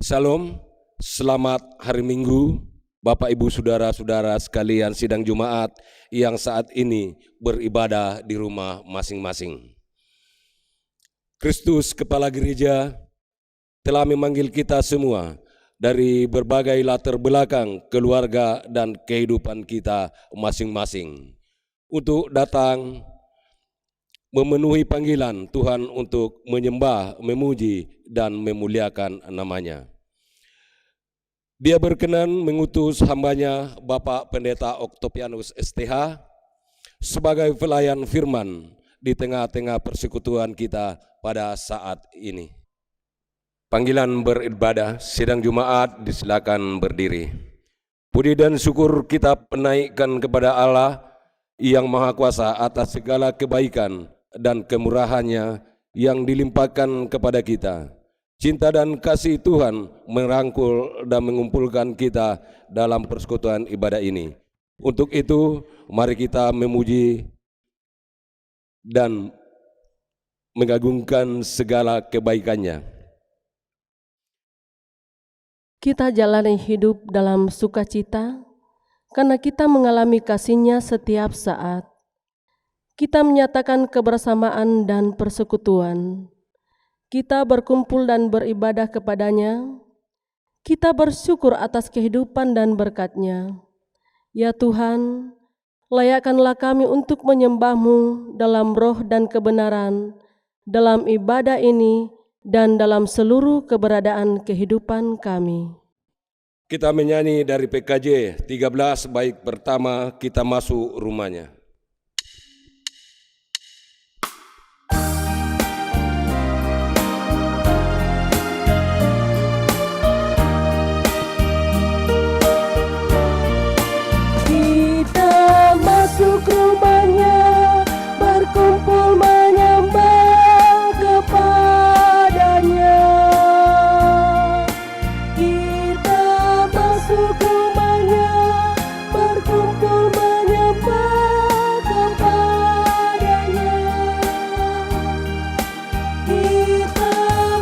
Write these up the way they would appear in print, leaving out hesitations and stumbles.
Salam, selamat hari Minggu, Bapak Ibu Saudara-saudara sekalian sidang Jumat yang saat ini beribadah di rumah masing-masing. Kristus Kepala Gereja telah memanggil kita semua dari berbagai latar belakang keluarga dan kehidupan kita masing-masing untuk datang memenuhi panggilan Tuhan untuk menyembah, memuji, dan memuliakan namanya. Dia berkenan mengutus hambanya Bapak Pendeta Octavianus STH sebagai pelayan firman di tengah-tengah persekutuan kita pada saat ini. Panggilan beribadah sidang Jumat, disilakan berdiri. Puji dan syukur kita menaikkan kepada Allah yang Maha Kuasa atas segala kebaikan dan kemurahannya yang dilimpahkan kepada kita. Cinta dan kasih Tuhan merangkul dan mengumpulkan kita dalam persekutuan ibadah ini. Untuk itu, mari kita memuji dan mengagungkan segala kebaikannya. Kita jalani hidup dalam sukacita karena kita mengalami kasih-Nya setiap saat. Kita menyatakan kebersamaan dan persekutuan. Kita berkumpul dan beribadah kepada-Nya. Kita bersyukur atas kehidupan dan berkat-Nya. Ya Tuhan, layakkanlah kami untuk menyembah-Mu dalam roh dan kebenaran, dalam ibadah ini dan dalam seluruh keberadaan kehidupan kami. Kita menyanyi dari PKJ 13 bait pertama, kita masuk rumahnya. Masuk rumahnya, berkumpul menyembah kepada-Nya. Kita masuk rumahnya, berkumpul menyembah kepada-Nya. Kita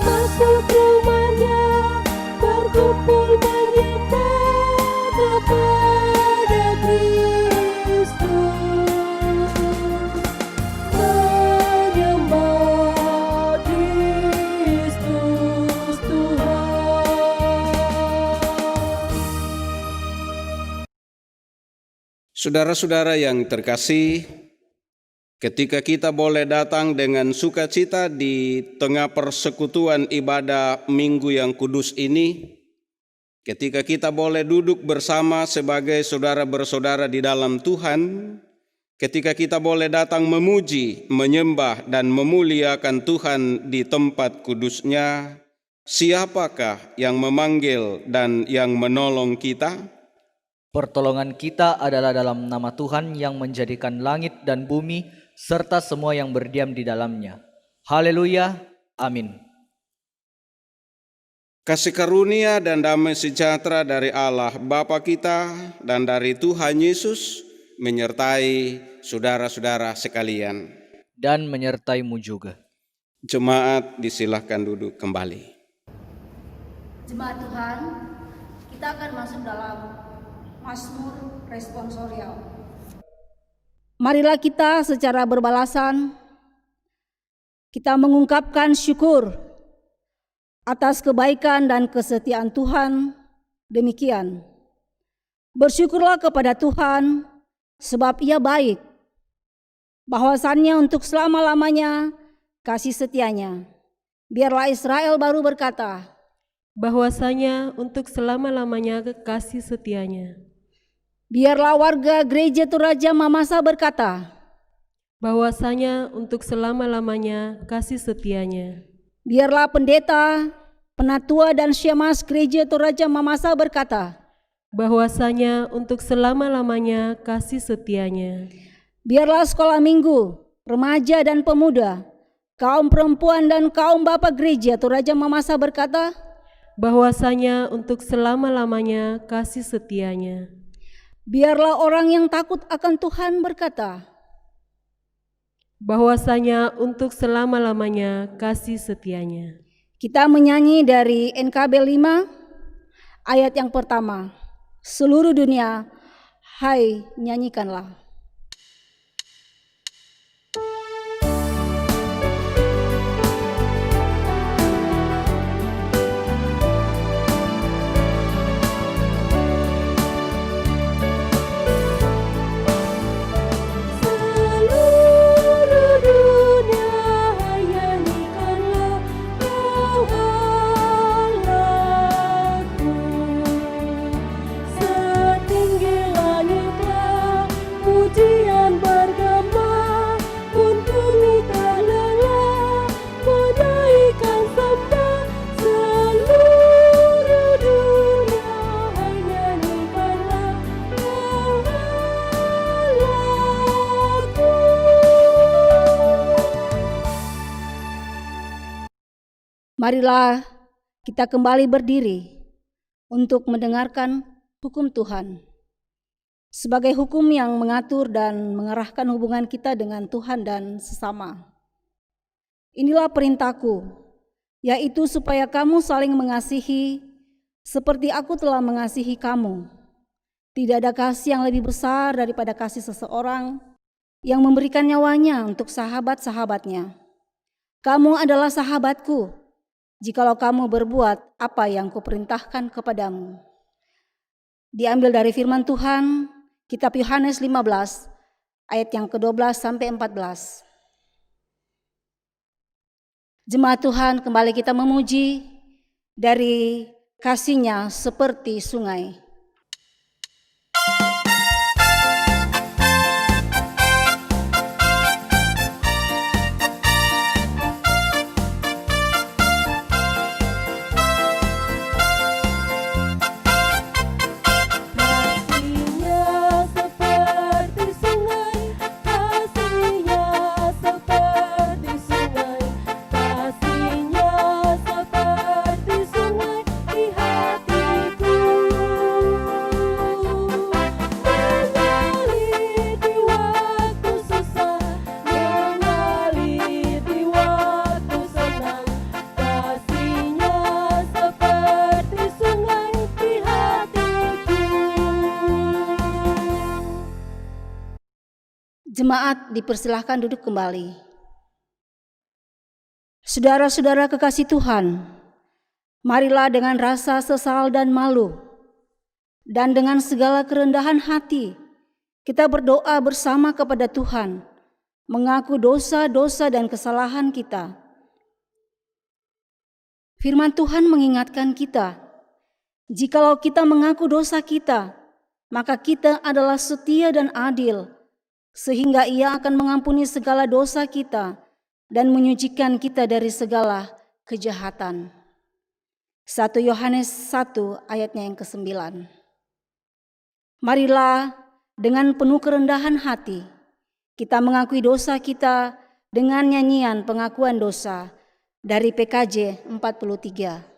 masuk rumahnya, berkumpul menyembah kepada Kristus. Saudara-saudara yang terkasih, ketika kita boleh datang dengan sukacita di tengah persekutuan ibadah Minggu yang kudus ini, ketika kita boleh duduk bersama sebagai saudara bersaudara di dalam Tuhan, ketika kita boleh datang memuji, menyembah, dan memuliakan Tuhan di tempat kudus-Nya, siapakah yang memanggil dan yang menolong kita? Pertolongan kita adalah dalam nama Tuhan yang menjadikan langit dan bumi serta semua yang berdiam di dalamnya. Haleluya, amin. Kasih karunia dan damai sejahtera dari Allah Bapa kita dan dari Tuhan Yesus menyertai saudara-saudara sekalian. Dan menyertaimu juga. Jemaat disilahkan duduk kembali. Jemaat Tuhan, kita akan masuk dalam Mazmur responsorial. Marilah kita secara berbalasan, kita mengungkapkan syukur atas kebaikan dan kesetiaan Tuhan. Demikian, bersyukurlah kepada Tuhan sebab Ia baik, bahwasannya untuk selama-lamanya kasih setianya. Biarlah Israel baru berkata, Bahwasanya untuk selama-lamanya kasih setianya. biarlah warga gereja Toraja Mamasa berkata, Bahwasanya untuk selama-lamanya kasih setianya. biarlah pendeta, penatua dan syemasi gereja Toraja Mamasa berkata, Bahwasanya untuk selama-lamanya kasih setianya. biarlah sekolah minggu, remaja dan pemuda, kaum perempuan dan kaum bapak gereja Toraja Mamasa berkata, Bahwasanya untuk selama-lamanya kasih setianya. biarlah orang yang takut akan Tuhan berkata, Bahwasanya untuk selama-lamanya kasih setianya. Kita menyanyi dari NKB 5 ayat yang pertama. Seluruh dunia, hai nyanyikanlah. Marilah kita kembali berdiri untuk mendengarkan hukum Tuhan. Sebagai hukum yang mengatur dan mengarahkan hubungan kita dengan Tuhan dan sesama. Inilah perintahku, yaitu supaya kamu saling mengasihi seperti aku telah mengasihi kamu. Tidak ada kasih yang lebih besar daripada kasih seseorang yang memberikan nyawanya untuk sahabat-sahabatnya. Kamu adalah sahabatku, jikalau kamu berbuat apa yang kuperintahkan kepadamu. Diambil dari firman Tuhan, kitab Yohanes 15, ayat yang ke-12 sampai 14. Jemaat Tuhan, kembali kita memuji dari kasih-Nya seperti sungai. Jemaat dipersilahkan duduk kembali. Saudara-saudara kekasih Tuhan, marilah dengan rasa sesal dan malu, dan dengan segala kerendahan hati, kita berdoa bersama kepada Tuhan, mengaku dosa-dosa dan kesalahan kita. Firman Tuhan mengingatkan kita, jikalau kita mengaku dosa kita, maka kita adalah setia dan adil, sehingga Ia akan mengampuni segala dosa kita dan menyucikan kita dari segala kejahatan. 1 Yohanes 1 ayatnya yang ke-9. Marilah dengan penuh kerendahan hati kita mengakui dosa kita dengan nyanyian pengakuan dosa dari PKJ 43.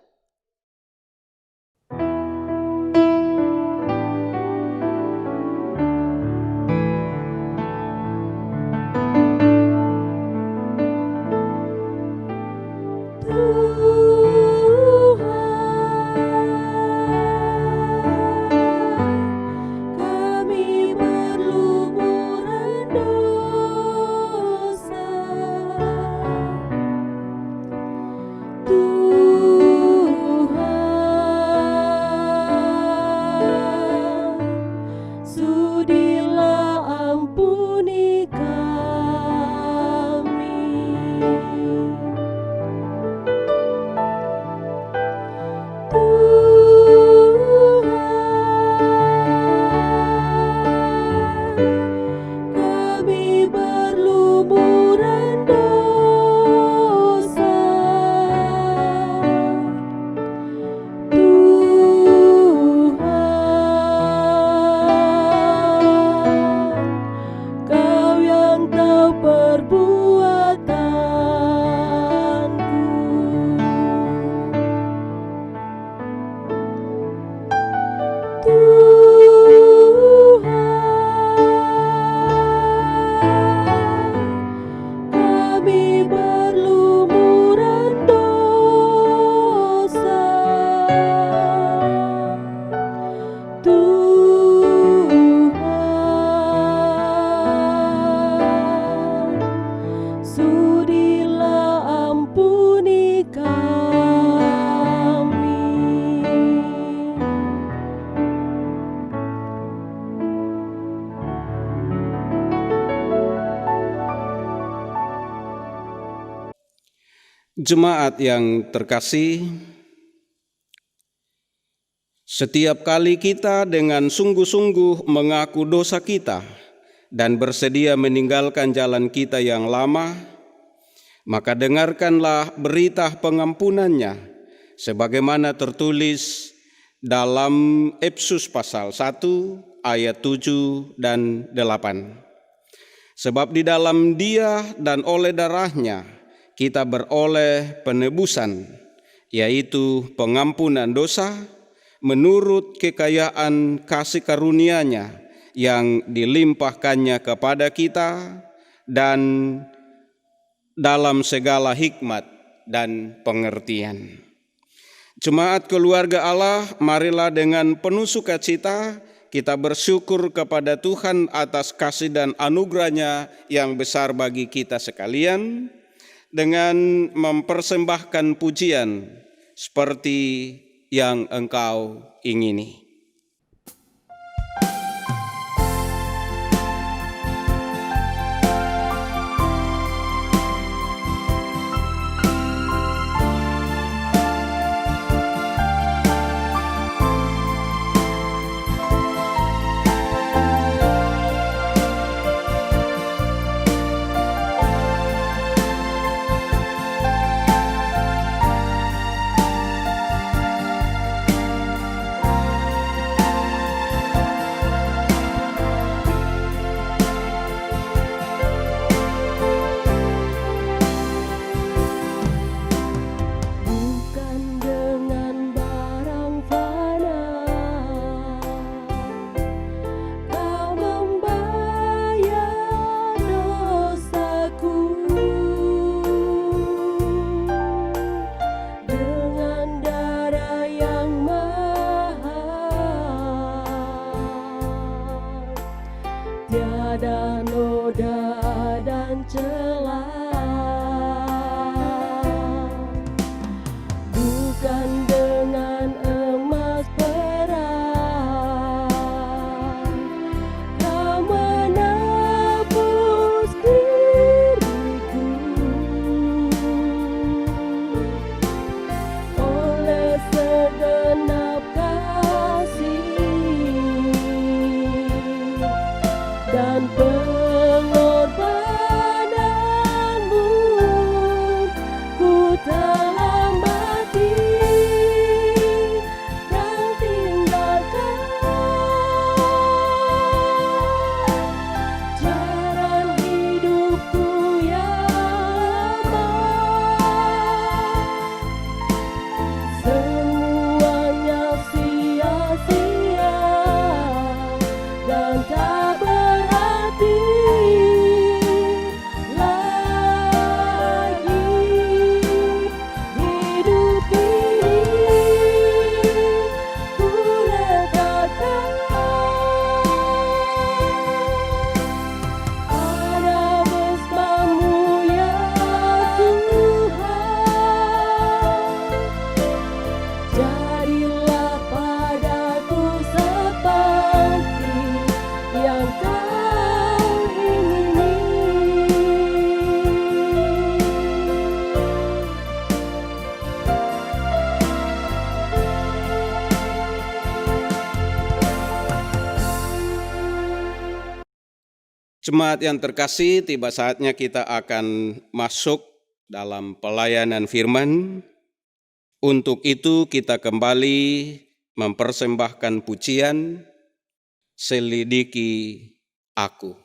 Jemaat yang terkasih, setiap kali kita dengan sungguh-sungguh mengaku dosa kita dan bersedia meninggalkan jalan kita yang lama, maka dengarkanlah berita pengampunannya sebagaimana tertulis dalam Efesus pasal 1 ayat 7 dan 8. Sebab di dalam Dia dan oleh darahnya kita beroleh penebusan, yaitu pengampunan dosa menurut kekayaan kasih karunia-Nya yang dilimpahkannya kepada kita dan dalam segala hikmat dan pengertian. Jemaat keluarga Allah, marilah dengan penuh sukacita kita bersyukur kepada Tuhan atas kasih dan anugerah-Nya yang besar bagi kita sekalian dengan mempersembahkan pujian seperti yang engkau ingini. Tiada noda dan celah, bukan dengan emas perak, Kau menebus diriku oleh segenap kasih dan pengorbananmu, ku telah mati dan tinggalkan jalan hidupku yang lama. Semuanya sia-sia dan tak berarti lagi. Hidup ini ku letakkan pada bersamamu ya Tuhan. Jadilah padaku seperti yang Kau ingini. Jemaat yang terkasih, tiba saatnya kita akan masuk dalam pelayanan firman. Untuk itu kita kembali mempersembahkan pujian Selidiki Aku.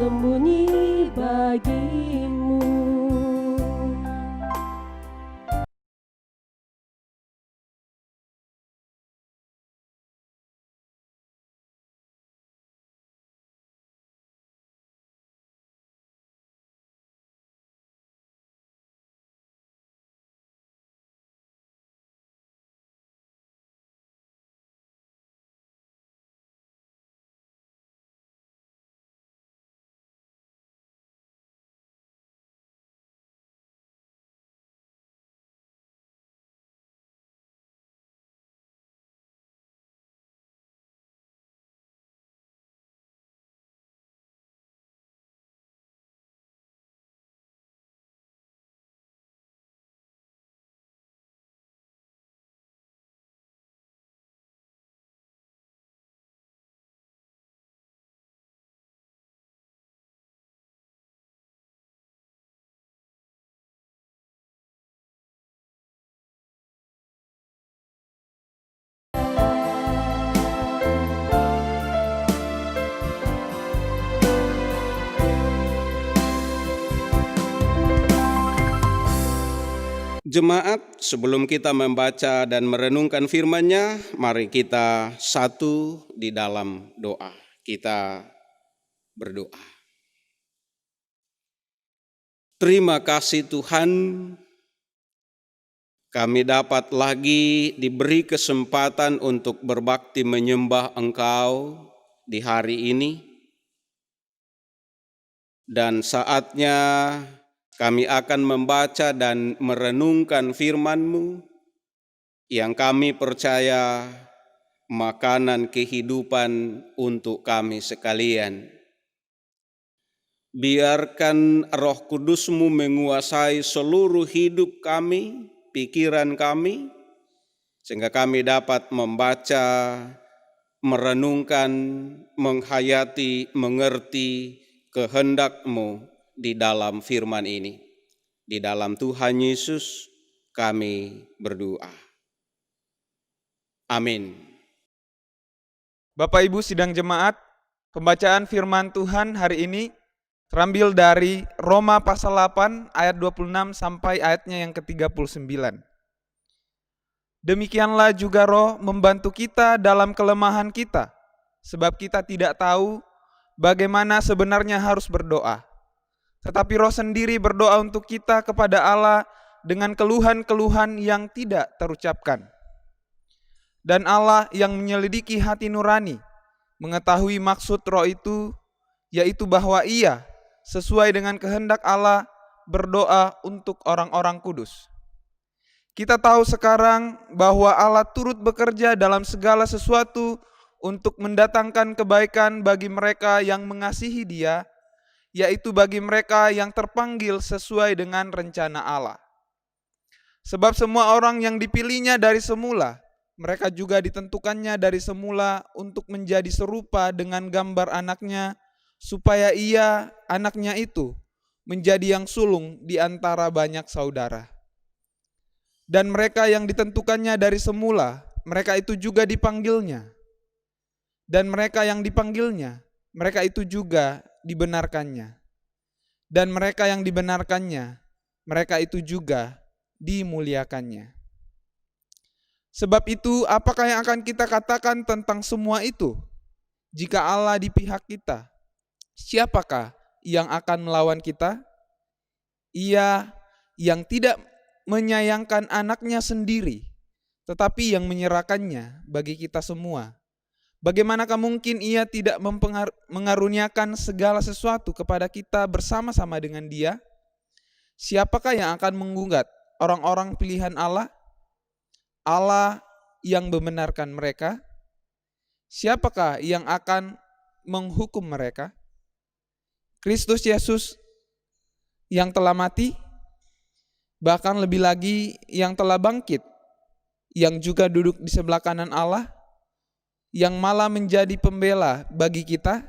tersembunyi bagimu. Jemaat, sebelum kita membaca dan merenungkan firman-Nya, mari kita satu di dalam doa. Kita berdoa. Terima kasih Tuhan, kami dapat lagi diberi kesempatan untuk berbakti menyembah Engkau di hari ini. Dan saatnya kami akan membaca dan merenungkan firman-Mu yang kami percaya makanan kehidupan untuk kami sekalian. Biarkan Roh Kudus-Mu menguasai seluruh hidup kami, pikiran kami, sehingga kami dapat membaca, merenungkan, menghayati, mengerti kehendak-Mu di dalam firman ini. Di dalam Tuhan Yesus kami berdoa. Amin. Bapak Ibu sidang jemaat, pembacaan firman Tuhan hari ini terambil dari Roma pasal 8 ayat 26 sampai ayatnya yang ke-39. Demikianlah juga Roh membantu kita dalam kelemahan kita, sebab kita tidak tahu bagaimana sebenarnya harus berdoa. Tetapi Roh sendiri berdoa untuk kita kepada Allah dengan keluhan-keluhan yang tidak terucapkan. Dan Allah yang menyelidiki hati nurani mengetahui maksud Roh itu, yaitu bahwa Ia sesuai dengan kehendak Allah berdoa untuk orang-orang kudus. Kita tahu sekarang bahwa Allah turut bekerja dalam segala sesuatu untuk mendatangkan kebaikan bagi mereka yang mengasihi Dia, yaitu bagi mereka yang terpanggil sesuai dengan rencana Allah. Sebab semua orang yang dipilihnya dari semula, mereka juga ditentukannya dari semula untuk menjadi serupa dengan gambar anaknya, supaya ia, anaknya itu, menjadi yang sulung di antara banyak saudara. Dan mereka yang ditentukannya dari semula, mereka itu juga dipanggilnya. Dan mereka yang dipanggilnya, mereka itu juga dibenarkannya. Dan mereka yang dibenarkannya, mereka itu juga dimuliakannya. Sebab itu, apakah yang akan kita katakan tentang semua itu? Jika Allah di pihak kita, siapakah yang akan melawan kita? Ia yang tidak menyayangkan anaknya sendiri, tetapi yang menyerahkannya bagi kita semua. Bagaimanakah mungkin Ia tidak mengaruniakan segala sesuatu kepada kita bersama-sama dengan Dia? Siapakah yang akan menggugat orang-orang pilihan Allah? Allah yang membenarkan mereka. Siapakah yang akan menghukum mereka? Kristus Yesus yang telah mati, bahkan lebih lagi yang telah bangkit, yang juga duduk di sebelah kanan Allah, yang malah menjadi pembela bagi kita.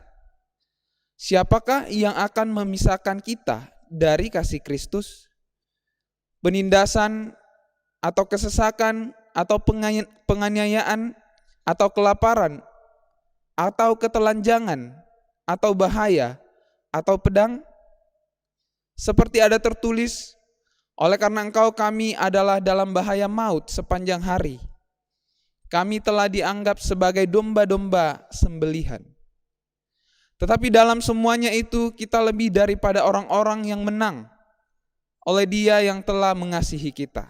Siapakah yang akan memisahkan kita dari kasih Kristus? Penindasan atau kesesakan atau penganiayaan atau kelaparan atau ketelanjangan atau bahaya atau pedang? Seperti ada tertulis, oleh karena engkau kami adalah dalam bahaya maut sepanjang hari. Kami telah dianggap sebagai domba-domba sembelihan. Tetapi dalam semuanya itu kita lebih daripada orang-orang yang menang oleh Dia yang telah mengasihi kita.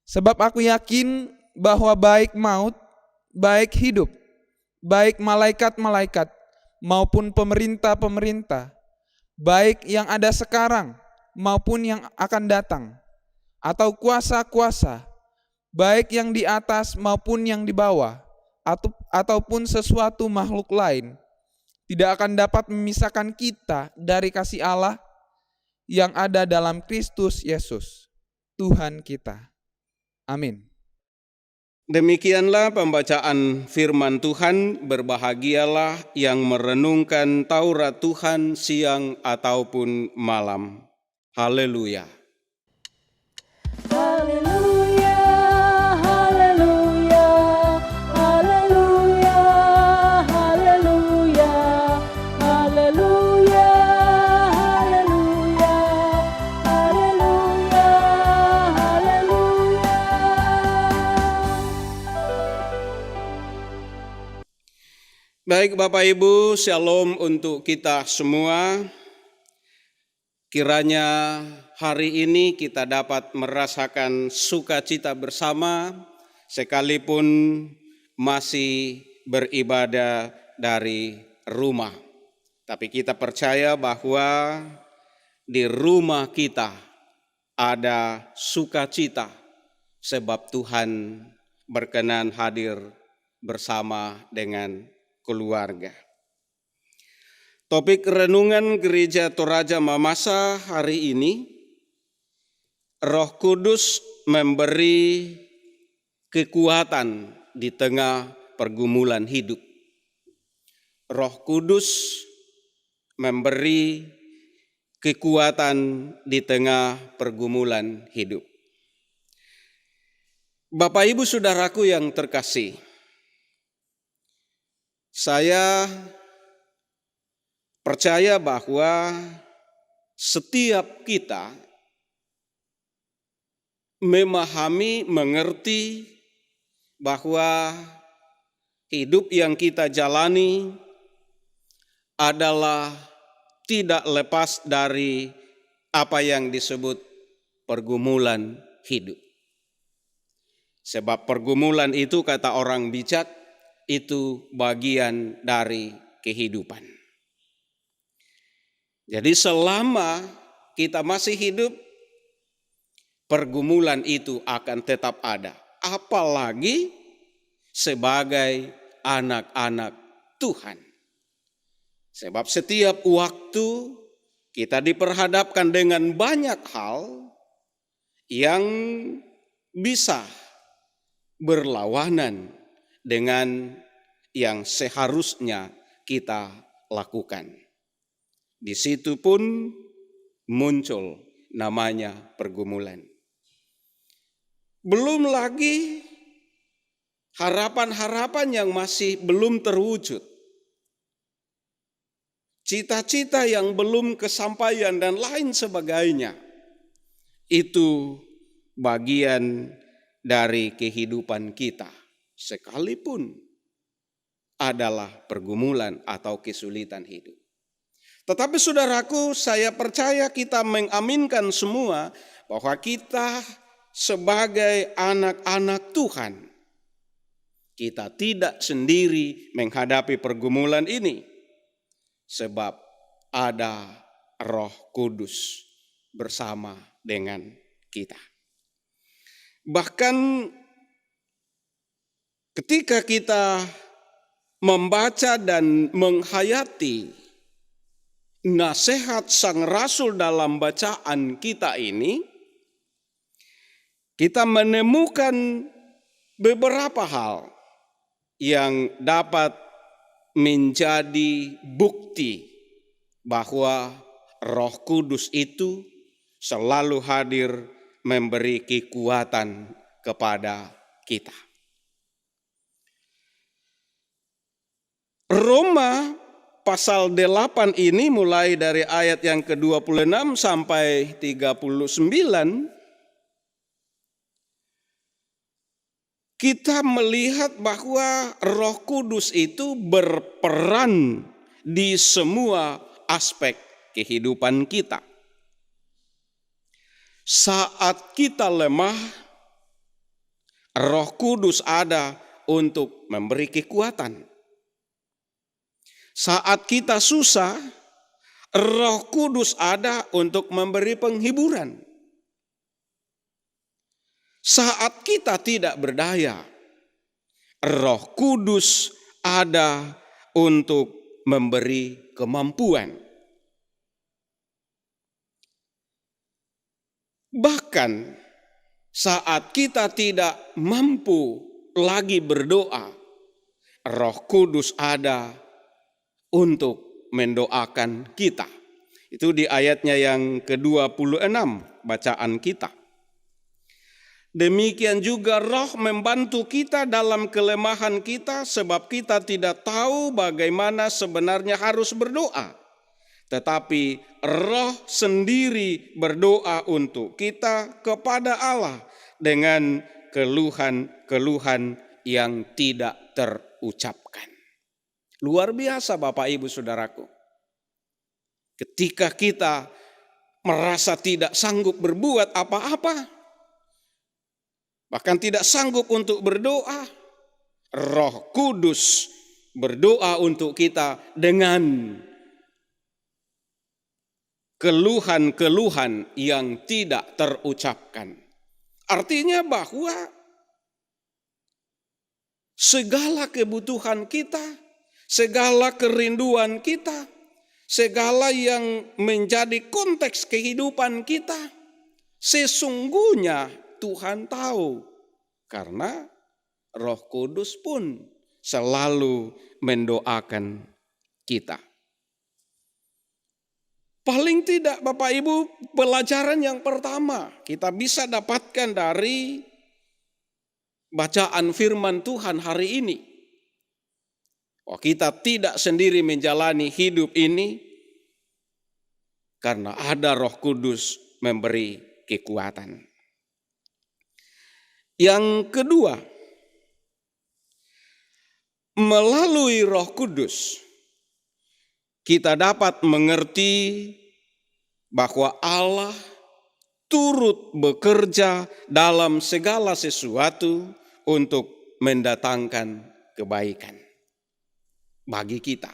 Sebab aku yakin bahwa baik maut, baik hidup, baik malaikat-malaikat maupun pemerintah-pemerintah, baik yang ada sekarang maupun yang akan datang, atau kuasa-kuasa, baik yang di atas maupun yang di bawah, ataupun sesuatu makhluk lain, tidak akan dapat memisahkan kita dari kasih Allah yang ada dalam Kristus Yesus, Tuhan kita. Amin. Demikianlah pembacaan firman Tuhan. Berbahagialah yang merenungkan Taurat Tuhan siang ataupun malam. Haleluya. Haleluya, haleluya, haleluya, haleluya, haleluya, haleluya, haleluya, haleluya. Baik Bapak Ibu, shalom untuk kita semua. Kiranya hari ini kita dapat merasakan sukacita bersama sekalipun masih beribadah dari rumah. Tapi kita percaya bahwa di rumah kita ada sukacita sebab Tuhan berkenan hadir bersama dengan keluarga. Topik renungan Gereja Toraja Mamasa hari ini, Roh Kudus memberi kekuatan di tengah pergumulan hidup. Roh Kudus memberi kekuatan di tengah pergumulan hidup. Bapak Ibu Saudaraku yang terkasih, saya percaya bahwa setiap kita memahami, mengerti bahwa hidup yang kita jalani adalah tidak lepas dari apa yang disebut pergumulan hidup. Sebab pergumulan itu, kata orang bijak, itu bagian dari kehidupan. Jadi selama kita masih hidup, pergumulan itu akan tetap ada. Apalagi sebagai anak-anak Tuhan. Sebab setiap waktu kita diperhadapkan dengan banyak hal yang bisa berlawanan dengan yang seharusnya kita lakukan. Di situ pun muncul namanya pergumulan. Belum lagi harapan-harapan yang masih belum terwujud. Cita-cita yang belum kesampaian dan lain sebagainya. Itu bagian dari kehidupan kita. Sekalipun adalah pergumulan atau kesulitan hidup. Tetapi saudaraku, saya percaya kita mengaminkan semua bahwa kita sebagai anak-anak Tuhan, kita tidak sendiri menghadapi pergumulan ini. Sebab ada Roh Kudus bersama dengan kita. Bahkan ketika kita membaca dan menghayati nasihat Sang Rasul dalam bacaan kita ini, kita menemukan beberapa hal yang dapat menjadi bukti bahwa Roh Kudus itu selalu hadir memberi kekuatan kepada kita. Roma pasal 8 ini mulai dari ayat yang ke-26 sampai 39, kita melihat bahwa Roh Kudus itu berperan di semua aspek kehidupan kita. Saat kita lemah, Roh Kudus ada untuk memberi kekuatan. Saat kita susah, Roh Kudus ada untuk memberi penghiburan. Saat kita tidak berdaya, Roh Kudus ada untuk memberi kemampuan. Bahkan saat kita tidak mampu lagi berdoa, Roh Kudus ada untuk mendoakan kita. Itu di ayatnya yang ke-26 bacaan kita. Demikian juga Roh membantu kita dalam kelemahan kita, sebab kita tidak tahu bagaimana sebenarnya harus berdoa. Tetapi Roh sendiri berdoa untuk kita kepada Allah dengan keluhan-keluhan yang tidak terucapkan. Luar biasa Bapak Ibu Saudaraku. Ketika kita merasa tidak sanggup berbuat apa-apa, bahkan tidak sanggup untuk berdoa, Roh Kudus berdoa untuk kita dengan keluhan-keluhan yang tidak terucapkan. Artinya bahwa segala kebutuhan kita, segala kerinduan kita, segala yang menjadi konteks kehidupan kita, sesungguhnya Tuhan tahu. Karena Roh Kudus pun selalu mendoakan kita. Paling tidak Bapak Ibu, pelajaran yang pertama kita bisa dapatkan dari bacaan firman Tuhan hari ini. Oh, kita tidak sendiri menjalani hidup ini karena ada Roh Kudus memberi kekuatan. Yang kedua, melalui Roh Kudus kita dapat mengerti bahwa Allah turut bekerja dalam segala sesuatu untuk mendatangkan kebaikan bagi kita.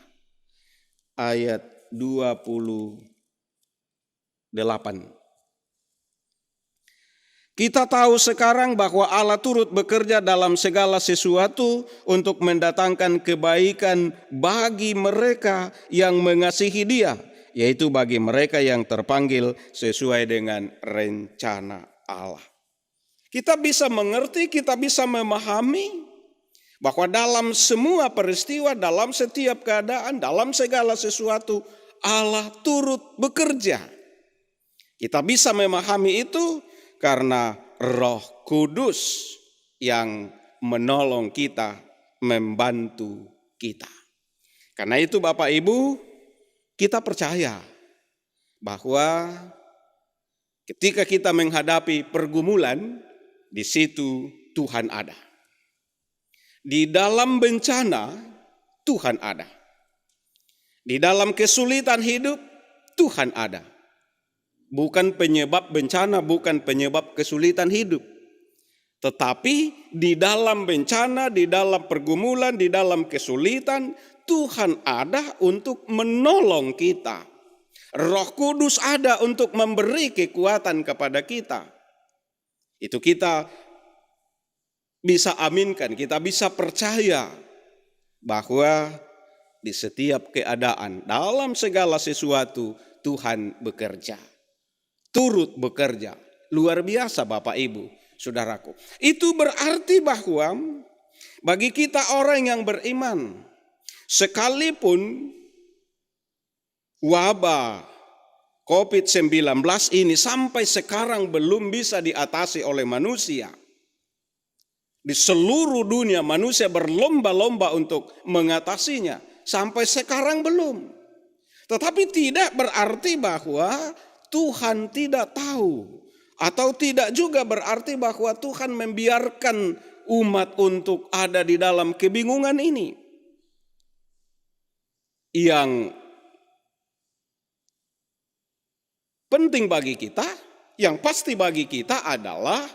Ayat 28. Kita tahu sekarang bahwa Allah turut bekerja dalam segala sesuatu untuk mendatangkan kebaikan bagi mereka yang mengasihi Dia, yaitu bagi mereka yang terpanggil sesuai dengan rencana Allah. Kita bisa mengerti, kita bisa memahami bahwa dalam semua peristiwa, dalam setiap keadaan, dalam segala sesuatu, Allah turut bekerja. Kita bisa memahami itu karena Roh Kudus yang menolong kita, membantu kita. Karena itu Bapak Ibu, kita percaya bahwa ketika kita menghadapi pergumulan, di situ Tuhan ada. Di dalam bencana, Tuhan ada. Di dalam kesulitan hidup, Tuhan ada. Bukan penyebab bencana, bukan penyebab kesulitan hidup. Tetapi di dalam bencana, di dalam pergumulan, di dalam kesulitan, Tuhan ada untuk menolong kita. Roh Kudus ada untuk memberi kekuatan kepada kita. Itu kita bisa aminkan, kita bisa percaya bahwa di setiap keadaan, dalam segala sesuatu, Tuhan bekerja. Turut bekerja. Luar biasa Bapak Ibu, Saudaraku. Itu berarti bahwa bagi kita orang yang beriman, sekalipun wabah COVID-19 ini sampai sekarang belum bisa diatasi oleh manusia. Di seluruh dunia manusia berlomba-lomba untuk mengatasinya. sampai sekarang belum. Tetapi tidak berarti bahwa Tuhan tidak tahu. Atau tidak juga berarti bahwa Tuhan membiarkan umat untuk ada di dalam kebingungan ini. Yang penting bagi kita, yang pasti bagi kita adalah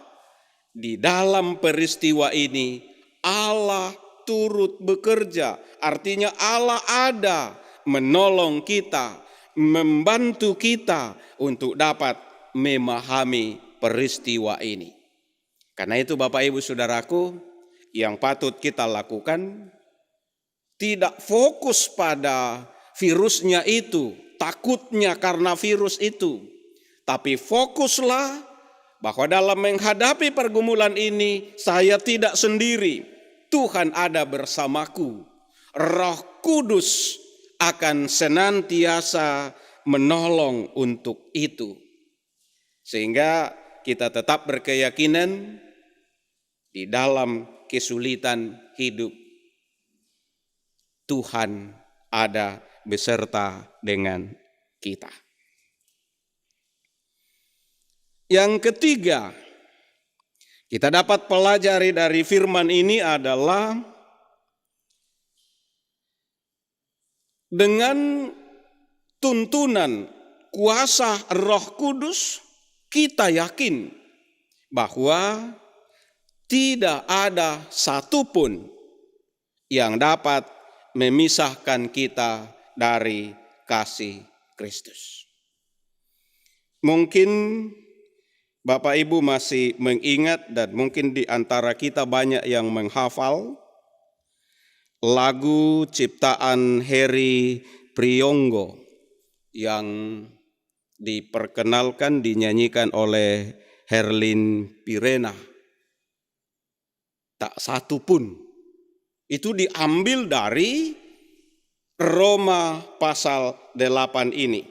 di dalam peristiwa ini Allah turut bekerja. Artinya Allah ada menolong kita, membantu kita untuk dapat memahami peristiwa ini. Karena itu Bapak Ibu Saudaraku, yang patut kita lakukan tidak fokus pada virusnya itu, takutnya karena virus itu. Tapi fokuslah bahwa dalam menghadapi pergumulan ini saya tidak sendiri. Tuhan ada bersamaku. Roh Kudus akan senantiasa menolong untuk itu. Sehingga kita tetap berkeyakinan di dalam kesulitan hidup Tuhan ada beserta dengan kita. Yang ketiga, kita dapat pelajari dari firman ini adalah dengan tuntunan kuasa Roh Kudus, kita yakin bahwa tidak ada satupun yang dapat memisahkan kita dari kasih Kristus. Mungkin Bapak Ibu masih mengingat dan mungkin di antara kita banyak yang menghafal lagu ciptaan Heri Priyonggo yang diperkenalkan, dinyanyikan oleh Herlin Pirena. Tak satu pun. Itu diambil dari Roma pasal 8 ini.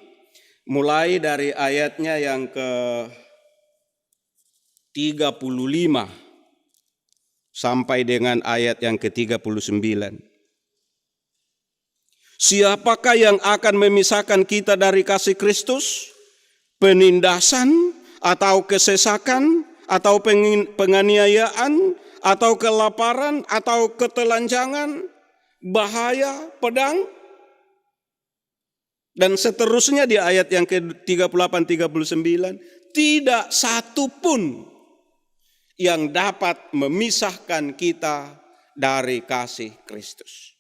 Mulai dari ayatnya yang ke-35 sampai dengan ayat yang ke-39. Siapakah yang akan memisahkan kita dari kasih Kristus? Penindasan atau kesesakan atau penganiayaan atau kelaparan atau ketelanjangan, bahaya, pedang, dan seterusnya di ayat yang ke-38-39. Tidak satu pun yang dapat memisahkan kita dari kasih Kristus.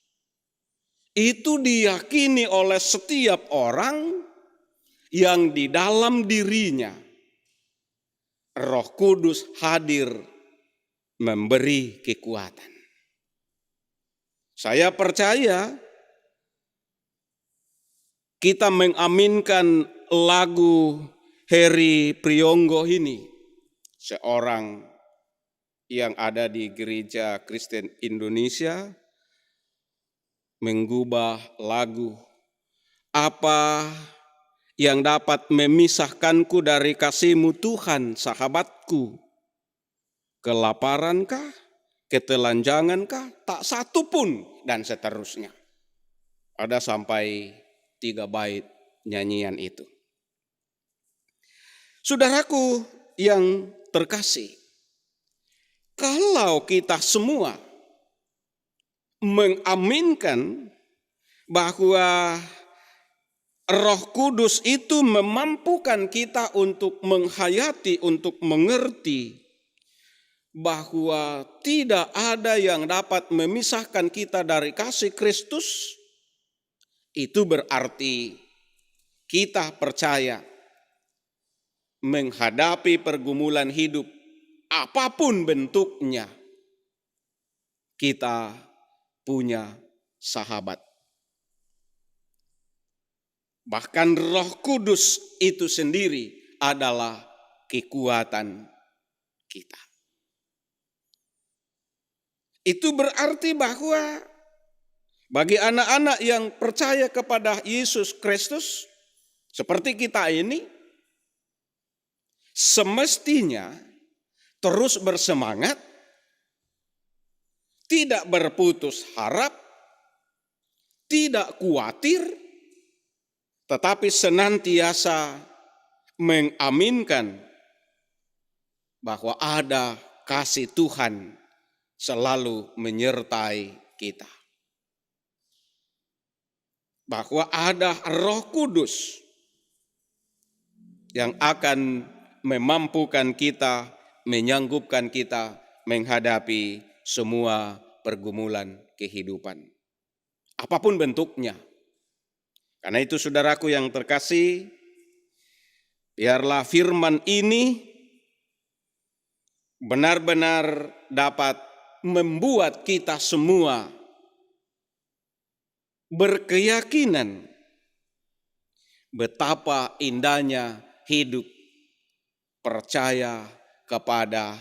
Itu diyakini oleh setiap orang yang di dalam dirinya Roh Kudus hadir memberi kekuatan. Saya percaya kita mengaminkan lagu Heri Priyonggo ini, seorang yang ada di Gereja Kristen Indonesia, mengubah lagu apa yang dapat memisahkanku dari kasih-Mu Tuhan, sahabatku. Kelaparankah, ketelanjangankah, tak satu pun, dan seterusnya. Ada sampai 3 bait nyanyian itu. Saudaraku yang terkasih, kalau kita semua mengaminkan bahwa Roh Kudus itu memampukan kita untuk menghayati, untuk mengerti bahwa tidak ada yang dapat memisahkan kita dari kasih Kristus, itu berarti kita percaya menghadapi pergumulan hidup apapun bentuknya, kita punya sahabat. Bahkan Roh Kudus itu sendiri adalah kekuatan kita. Itu berarti bahwa bagi anak-anak yang percaya kepada Yesus Kristus seperti kita ini, semestinya terus bersemangat, tidak berputus harap, tidak khawatir, tetapi senantiasa mengaminkan bahwa ada kasih Tuhan selalu menyertai kita. Bahwa ada Roh Kudus yang akan memampukan kita, menyanggupkan kita menghadapi semua pergumulan kehidupan. Apapun bentuknya. Karena itu saudaraku yang terkasih, biarlah firman ini benar-benar dapat membuat kita semua berkeyakinan betapa indahnya hidup percaya kepada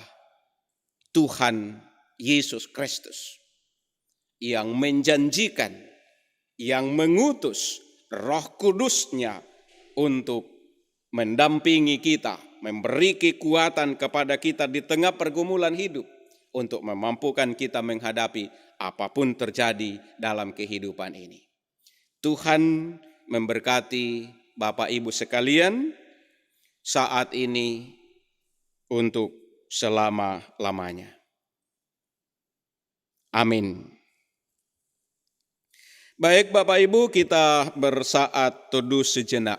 Tuhan Yesus Kristus yang menjanjikan, yang mengutus Roh Kudus-Nya untuk mendampingi kita, memberi kekuatan kepada kita di tengah pergumulan hidup untuk memampukan kita menghadapi apapun terjadi dalam kehidupan ini. Tuhan memberkati Bapak Ibu sekalian saat ini untuk selama-lamanya. Amin. Baik Bapak Ibu, kita bersaat teduh sejenak.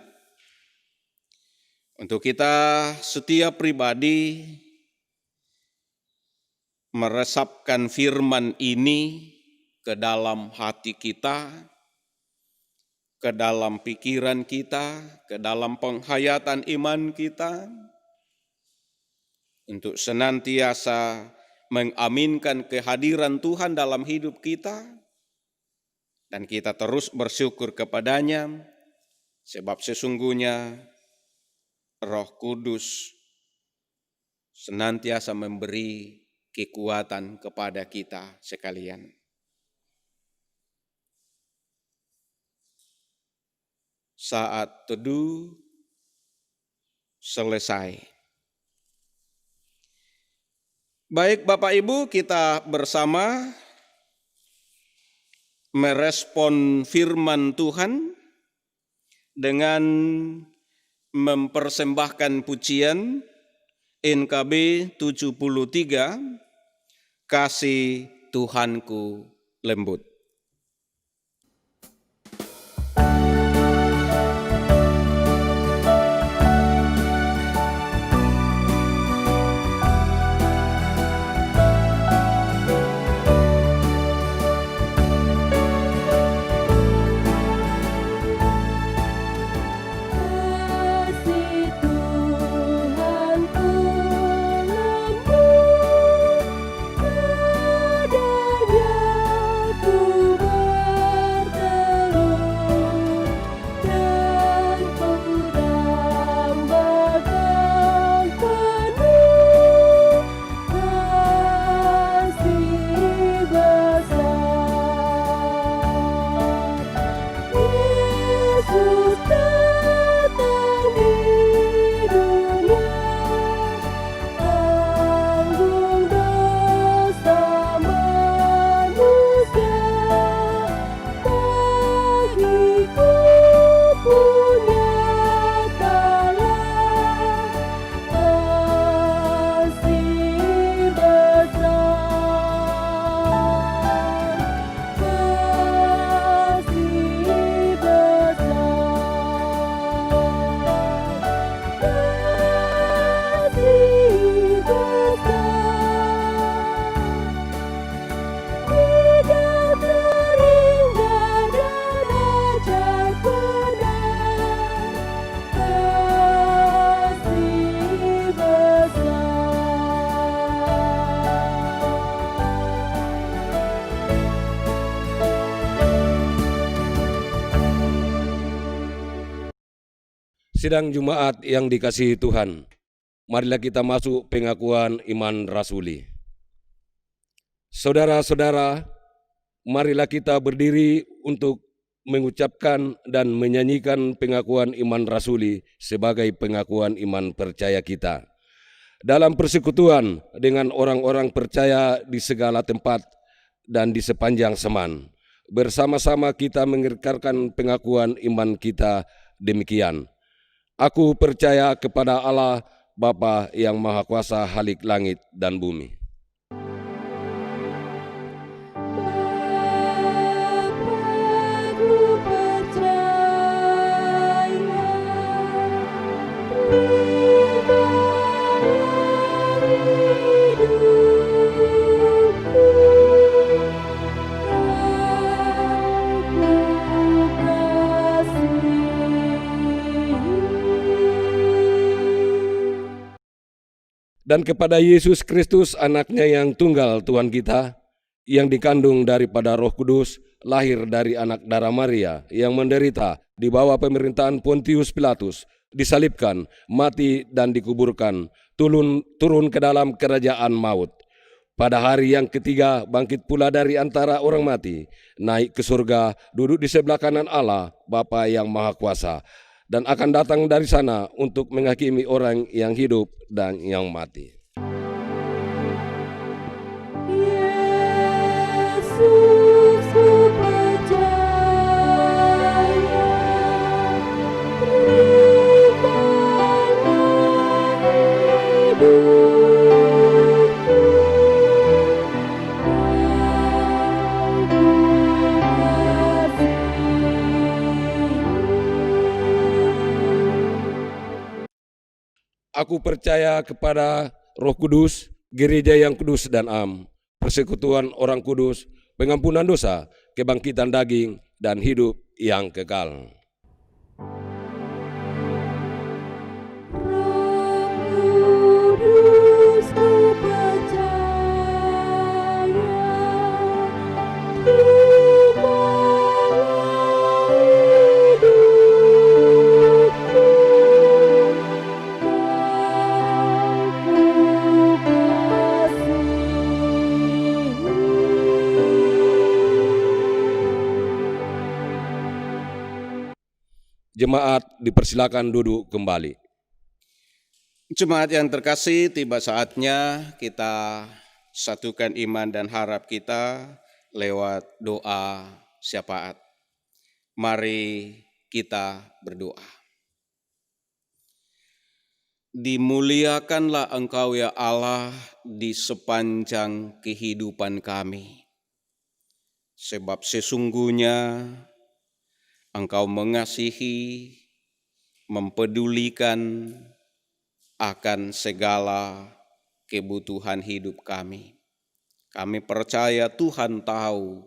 Untuk kita setiap pribadi meresapkan firman ini ke dalam hati kita, ke dalam pikiran kita, ke dalam penghayatan iman kita, untuk senantiasa mengaminkan kehadiran Tuhan dalam hidup kita, dan kita terus bersyukur kepadanya, sebab sesungguhnya Roh Kudus senantiasa memberi kekuatan kepada kita sekalian. Saat teduh selesai. Baik Bapak Ibu, kita bersama merespon firman Tuhan dengan mempersembahkan pujian NKB 73, Kasih Tuhanku Lembut. Kasih Tuhanku lembut, padanya ku berteduh, dan ku tambahkan penuh kasih besar. Yesus datang di dunia, tanggung dosa manusia, bagiku punya kalah kasih besar, kasih Sidang Jumat yang dikasihi Tuhan, marilah kita masuk pengakuan iman rasuli. Saudara-saudara, marilah kita berdiri untuk mengucapkan dan menyanyikan pengakuan iman rasuli sebagai pengakuan iman percaya kita. Dalam persekutuan dengan orang-orang percaya di segala tempat dan di sepanjang seman, bersama-sama kita mengikrarkan pengakuan iman kita demikian. Aku percaya kepada Allah, Bapa yang Maha Kuasa Halik langit dan bumi. Bapakku percaya hidupku yang kukasihi. Dan kepada Yesus Kristus, anaknya yang tunggal Tuhan kita, yang dikandung daripada Roh Kudus, lahir dari anak darah Maria, yang menderita di bawah pemerintahan Pontius Pilatus, disalibkan, mati dan dikuburkan, turun ke dalam kerajaan maut. Pada hari yang ketiga bangkit pula dari antara orang mati, naik ke surga, duduk di sebelah kanan Allah, Bapa yang Maha Kuasa, dan akan datang dari sana untuk menghakimi orang yang hidup dan yang mati. Yesus ku percaya, terimalah hidupku yang kukasihi. Aku percaya kepada Roh Kudus, gereja yang kudus dan am, persekutuan orang kudus, pengampunan dosa, kebangkitan daging, dan hidup yang kekal. Roh Kudus ku percaya, terimalah hidupku yang kukasihi. Jemaat dipersilakan duduk kembali. Jemaat yang terkasih, tiba saatnya kita satukan iman dan harap kita lewat doa syafaat. Mari kita berdoa. Dimuliakanlah Engkau ya Allah di sepanjang kehidupan kami. Sebab sesungguhnya Engkau mengasihi, mempedulikan akan segala kebutuhan hidup kami. Kami percaya Tuhan tahu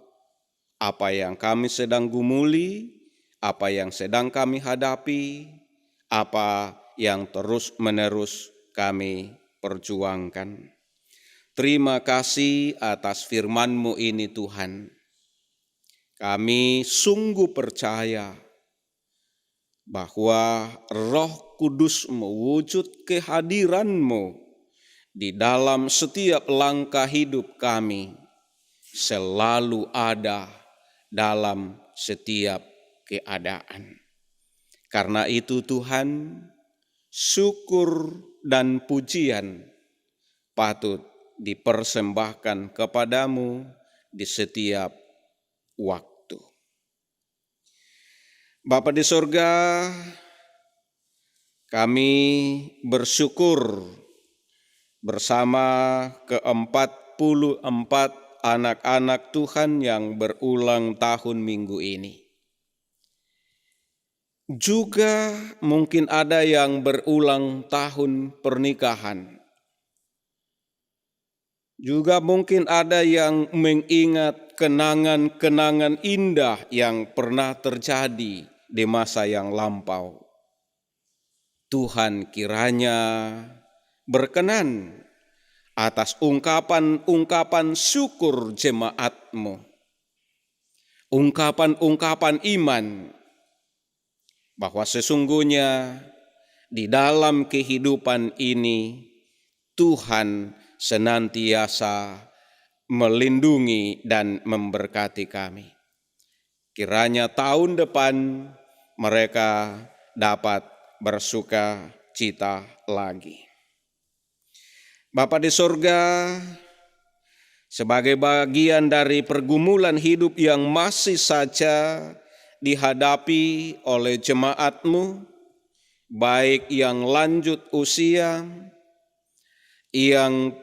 apa yang kami sedang gumuli, apa yang sedang kami hadapi, apa yang terus-menerus kami perjuangkan. Terima kasih atas firman-Mu ini Tuhan. Kami sungguh percaya bahwa Roh Kudus mewujud kehadiran-Mu di dalam setiap langkah hidup kami, selalu ada dalam setiap keadaan. Karena itu Tuhan, syukur dan pujian patut dipersembahkan kepadamu di setiap waktu. Bapa di sorga, kami bersyukur bersama ke-44 anak-anak Tuhan yang berulang tahun minggu ini. Juga mungkin ada yang berulang tahun pernikahan. Juga mungkin ada yang mengingat kenangan-kenangan indah yang pernah terjadi di masa yang lampau. Tuhan kiranya berkenan atas ungkapan-ungkapan syukur jemaat-Mu. Ungkapan-ungkapan iman bahwa sesungguhnya di dalam kehidupan ini Tuhan senantiasa melindungi dan memberkati kami. Kiranya tahun depan mereka dapat bersuka cita lagi. Bapa di sorga, sebagai bagian dari pergumulan hidup yang masih saja dihadapi oleh jemaat-Mu, baik yang lanjut usia, yang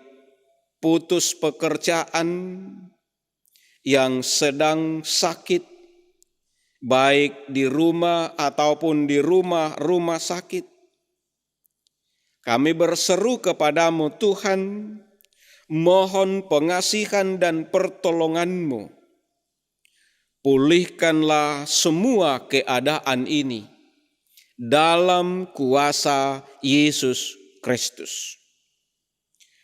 putus pekerjaan, yang sedang sakit, baik di rumah ataupun di rumah-rumah sakit. Kami berseru kepadamu Tuhan, mohon pengasihan dan pertolongan-Mu. Pulihkanlah semua keadaan ini dalam kuasa Yesus Kristus.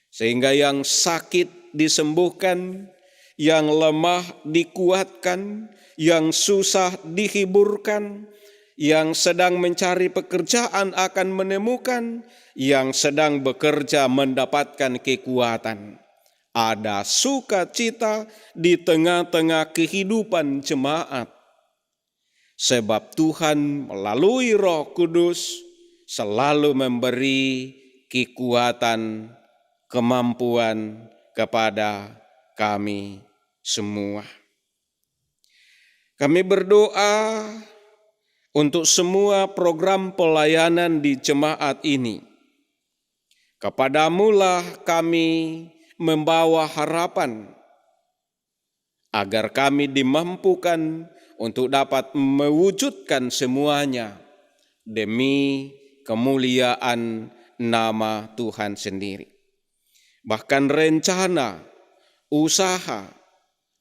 Sehingga yang sakit disembuhkan, yang lemah dikuatkan, yang susah dihiburkan, yang sedang mencari pekerjaan akan menemukan, yang sedang bekerja mendapatkan kekuatan. Ada sukacita di tengah-tengah kehidupan jemaat. Sebab Tuhan melalui Roh Kudus selalu memberi kekuatan, kemampuan kepada kami semua. Kami berdoa untuk semua program pelayanan di jemaat ini. Kepadamulah kami membawa harapan agar kami dimampukan untuk dapat mewujudkan semuanya demi kemuliaan nama Tuhan sendiri. Bahkan rencana, usaha,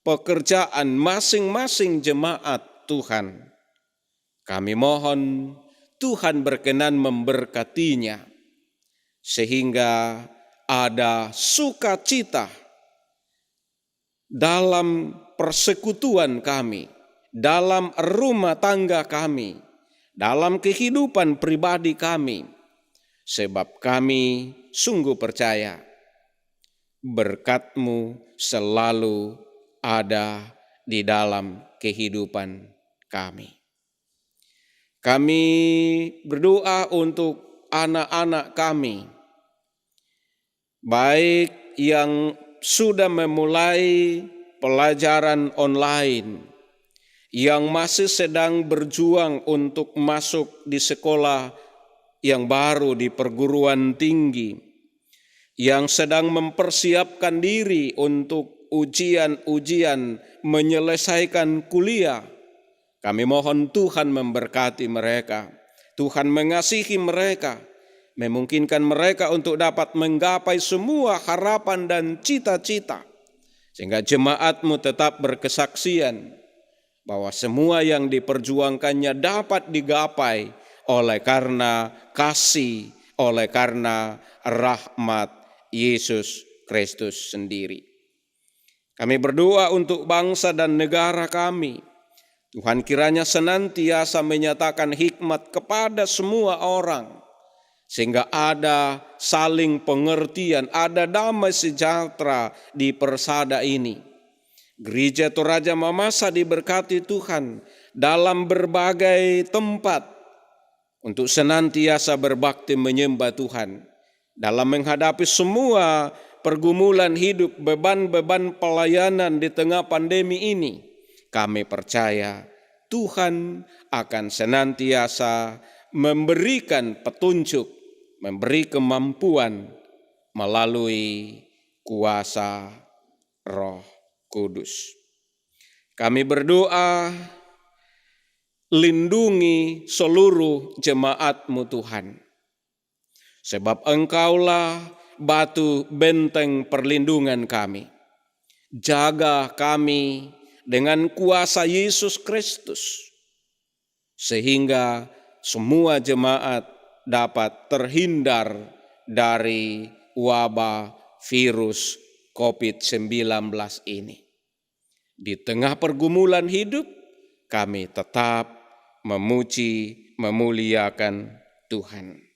pekerjaan masing-masing jemaat Tuhan, kami mohon Tuhan berkenan memberkatinya, sehingga ada sukacita dalam persekutuan kami, dalam rumah tangga kami, dalam kehidupan pribadi kami, sebab kami sungguh percaya berkat-Mu selalu ada di dalam kehidupan kami. Kami berdoa untuk anak-anak kami, baik yang sudah memulai pelajaran online, yang masih sedang berjuang untuk masuk di sekolah yang baru di perguruan tinggi, yang sedang mempersiapkan diri untuk ujian-ujian menyelesaikan kuliah. Kami mohon Tuhan memberkati mereka, Tuhan mengasihi mereka, memungkinkan mereka untuk dapat menggapai semua harapan dan cita-cita, sehingga jemaat-Mu tetap berkesaksian bahwa semua yang diperjuangkannya dapat digapai oleh karena kasih, oleh karena rahmat Yesus Kristus sendiri. Kami berdoa untuk bangsa dan negara kami. Tuhan kiranya senantiasa menyatakan hikmat kepada semua orang, sehingga ada saling pengertian, ada damai sejahtera di persada ini. Gereja Toraja Mamasa diberkati Tuhan dalam berbagai tempat untuk senantiasa berbakti menyembah Tuhan. Dalam menghadapi semua pergumulan hidup, beban-beban pelayanan di tengah pandemi ini, kami percaya Tuhan akan senantiasa memberikan petunjuk, memberi kemampuan melalui kuasa Roh Kudus. Kami berdoa, lindungi seluruh jemaat-Mu Tuhan, sebab Engkaulah batu benteng perlindungan kami. Jaga kami dengan kuasa Yesus Kristus, sehingga semua jemaat dapat terhindar dari wabah virus COVID-19 ini. Di tengah pergumulan hidup, kami tetap memuji, memuliakan Tuhan.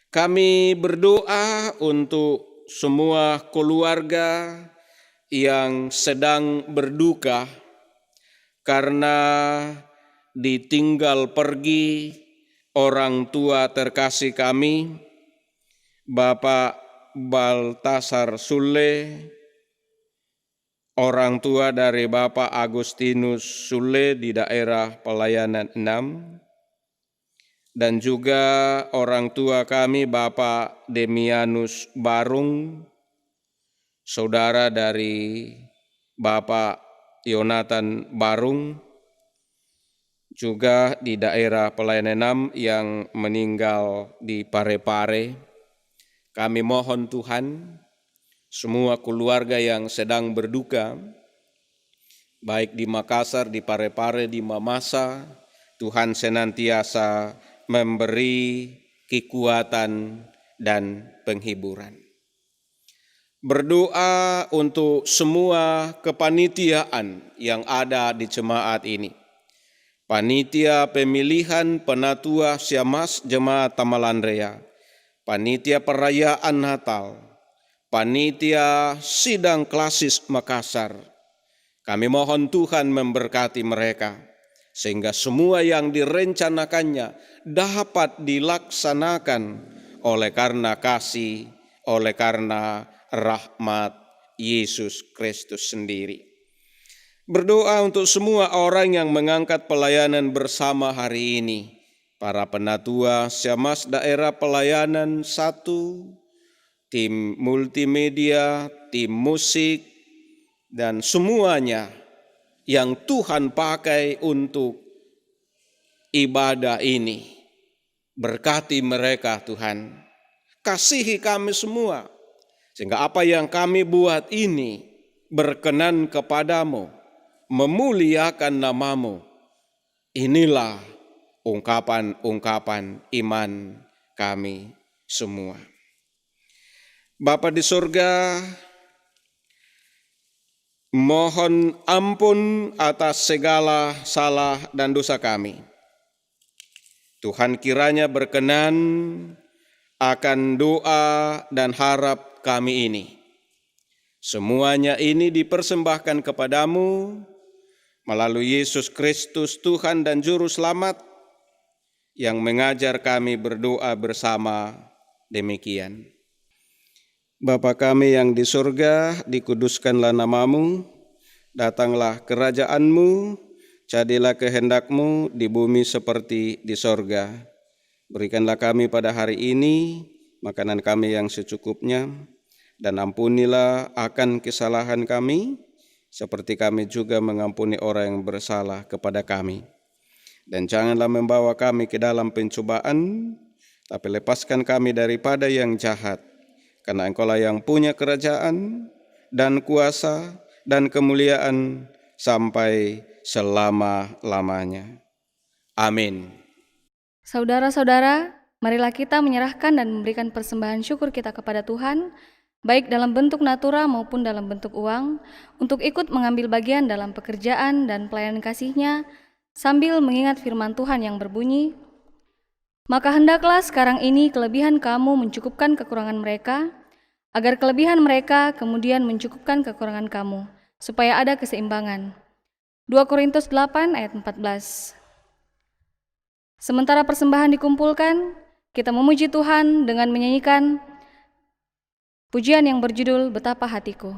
Kami berdoa untuk semua keluarga yang sedang berduka karena ditinggal pergi orang tua terkasih kami, Bapak Baltasar Sule, orang tua dari Bapak Agustinus Sule di daerah Pelayanan 6, dan juga orang tua kami Bapak Demianus Barung, saudara dari Bapak Yonatan Barung, juga di daerah Pelayanan 6 yang meninggal di Parepare. Kami mohon Tuhan, semua keluarga yang sedang berduka, baik di Makassar, di Parepare, di Mamasa, Tuhan senantiasa memberi kekuatan dan penghiburan. Berdoa untuk semua kepanitiaan yang ada di jemaat ini. Panitia pemilihan penatua Siamas Jemaat Tamalandrea, panitia perayaan Natal, panitia sidang klasis Makassar. Kami mohon Tuhan memberkati mereka, sehingga semua yang direncanakannya dapat dilaksanakan oleh karena kasih, oleh karena rahmat Yesus Kristus sendiri. Berdoa untuk semua orang yang mengangkat pelayanan bersama hari ini. Para penatua Siamas Daerah Pelayanan 1, tim multimedia, tim musik, dan semuanya yang Tuhan pakai untuk ibadah ini. Berkati mereka Tuhan. Kasihi kami semua. Sehingga apa yang kami buat ini berkenan kepadamu, memuliakan namamu. Inilah ungkapan-ungkapan iman kami semua. Bapa di surga, mohon ampun atas segala salah dan dosa kami. Tuhan kiranya berkenan akan doa dan harap kami ini. Semuanya ini dipersembahkan kepadamu melalui Yesus Kristus Tuhan dan Juru Selamat yang mengajar kami berdoa bersama demikian. Bapa kami yang di surga, dikuduskanlah namamu, datanglah kerajaanmu, jadilah kehendakmu di bumi seperti di sorga. Berikanlah kami pada hari ini makanan kami yang secukupnya, dan ampunilah akan kesalahan kami, seperti kami juga mengampuni orang yang bersalah kepada kami. Dan janganlah membawa kami ke dalam pencobaan, tapi lepaskan kami daripada yang jahat. Karena Engkaulah yang punya kerajaan dan kuasa dan kemuliaan sampai selama-lamanya. Amin. Saudara-saudara, marilah kita menyerahkan dan memberikan persembahan syukur kita kepada Tuhan, baik dalam bentuk natura maupun dalam bentuk uang, untuk ikut mengambil bagian dalam pekerjaan dan pelayanan kasih-Nya, sambil mengingat firman Tuhan yang berbunyi, "Maka hendaklah sekarang ini kelebihan kamu mencukupkan kekurangan mereka, agar kelebihan mereka kemudian mencukupkan kekurangan kamu, supaya ada keseimbangan." 2 Korintus 8 ayat 14. Sementara persembahan dikumpulkan, kita memuji Tuhan dengan menyanyikan pujian yang berjudul Betapa Hatiku.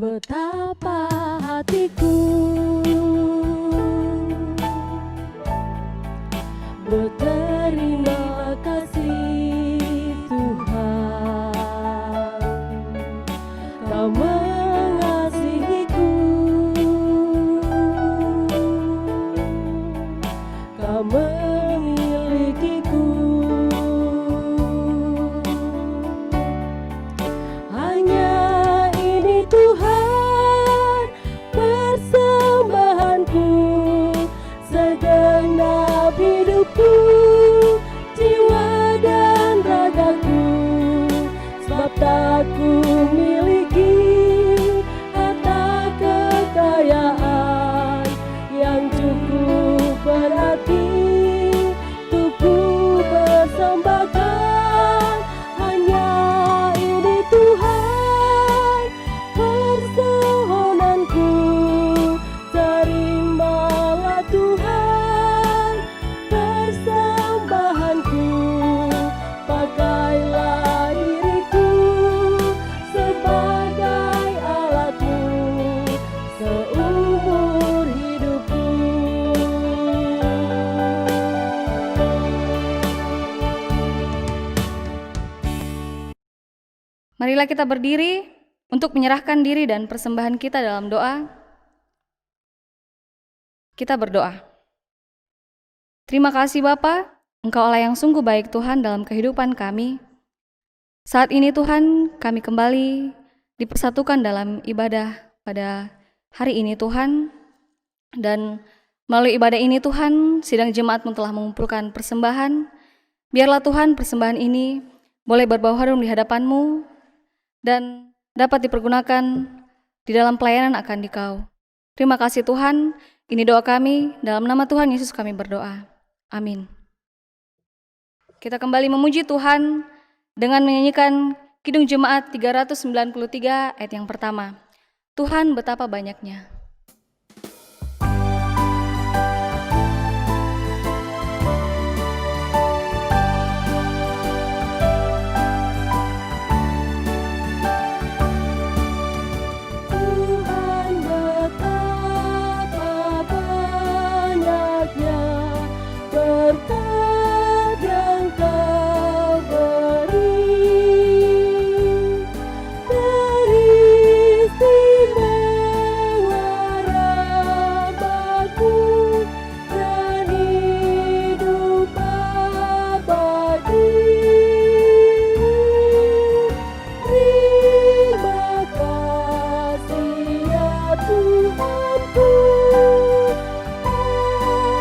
Betapa hatiku berterima kasih Tuhan, Kau mengasihiku, Kau memilikiku. Hanya ini Tuhan, Marilah kita berdiri untuk menyerahkan diri dan persembahan kita dalam doa. Kita berdoa. Terima kasih Bapa, Engkau Allah yang sungguh baik Tuhan dalam kehidupan kami. Saat ini Tuhan, kami kembali dipersatukan dalam ibadah pada hari ini Tuhan. Dan melalui ibadah ini Tuhan, sidang jemaat telah mengumpulkan persembahan. Biarlah Tuhan persembahan ini boleh berbau harum di hadapan-Mu dan dapat dipergunakan di dalam pelayanan akan Dikau. Terima kasih Tuhan, ini doa kami, dalam nama Tuhan Yesus kami berdoa. Amin. Kita kembali memuji Tuhan dengan menyanyikan Kidung Jemaat 393 ayat yang pertama. Tuhan betapa banyaknya. Tuhan betapa banyaknya berkat yang Kau beri, dari istimewa rahmat-Mu dan hidup abadi. Terima kasih ya Tuhanku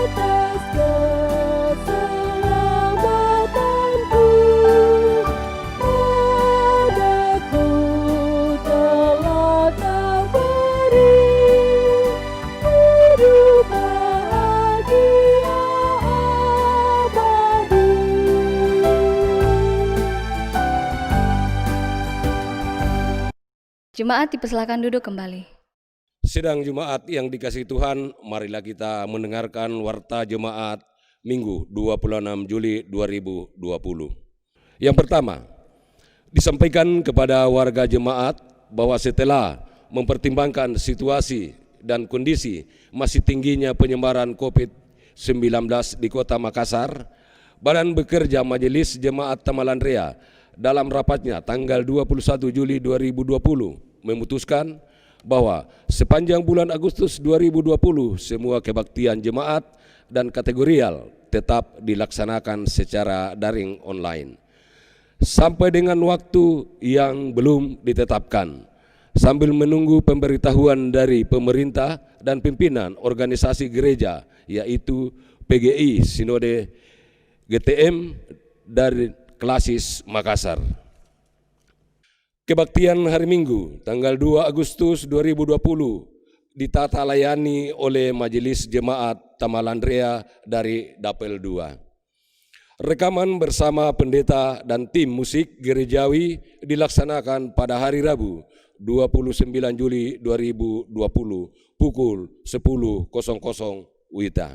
atas keselamatanku. Padaku telah Kau beri hidup bahagia abadi. Jemaat dipersilakan duduk kembali. Sidang jemaat yang dikasihi Tuhan, marilah kita mendengarkan warta jemaat Minggu 26 Juli 2020. Yang pertama, disampaikan kepada warga jemaat bahwa setelah mempertimbangkan situasi dan kondisi masih tingginya penyebaran COVID-19 di Kota Makassar, Badan Bekerja Majelis Jemaat Tamalandrea dalam rapatnya tanggal 21 Juli 2020 memutuskan bahwa sepanjang bulan Agustus 2020 semua kebaktian jemaat dan kategorial tetap dilaksanakan secara daring online sampai dengan waktu yang belum ditetapkan, sambil menunggu pemberitahuan dari pemerintah dan pimpinan organisasi gereja, yaitu PGI Sinode GTM dari Klasis Makassar. Kebaktian hari Minggu tanggal 2 Agustus 2020 ditata layani oleh Majelis Jemaat Tamalandrea dari Dapel 2. Rekaman bersama pendeta dan tim musik gerejawi dilaksanakan pada hari Rabu 29 Juli 2020 pukul 10.00 WITA.